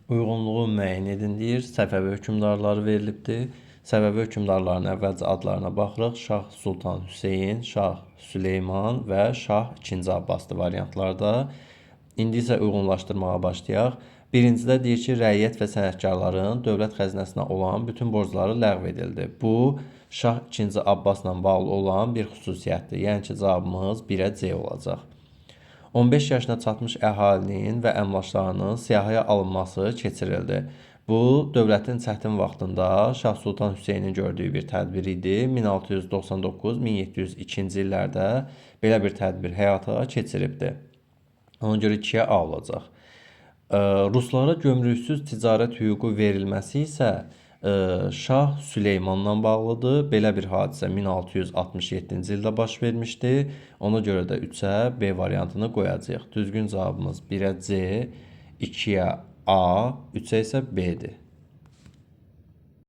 Uyğunluğu müəyyən edin deyir. Səfəvi hökmdarları verilibdir. Səfəvi hökmdarların əvvəlcə adlarına baxırıq. Şah Sultan Hüseyn, Şah Süleyman və Şah II. Abbaslı variantlarda. İndi isə uyğunlaşdırmağa başlayaq. Birincidə deyir ki, rəiyyət və sənətkarların dövlət xəzinəsinə olan bütün borcları ləğv edildi. Bu, Şah II. Abbasla bağlı olan bir xüsusiyyətdir. Yəni ki, cavabımız 1-ə C olacaq. 15 yaşına çatmış əhalinin və əmlaklarının siyahıya alınması keçirildi. Bu, dövlətin çətin vaxtında Şah Sultan Hüseynin gördüyü bir tədbir idi. 1699-1702-ci illərdə belə bir tədbir həyata keçiribdi. Ona görə 2-yə A olacaq. Ruslara gömrüksüz ticarət hüququ verilməsi isə Şah Süleymanla bağlıdır. Belə bir hadisə 1667-ci ildə baş vermişdi. Ona görə də 3-ə B variantını qoyacağıq. Düzgün cavabımız 1-ə C, 2-yə A, 3-ə isə B-dir.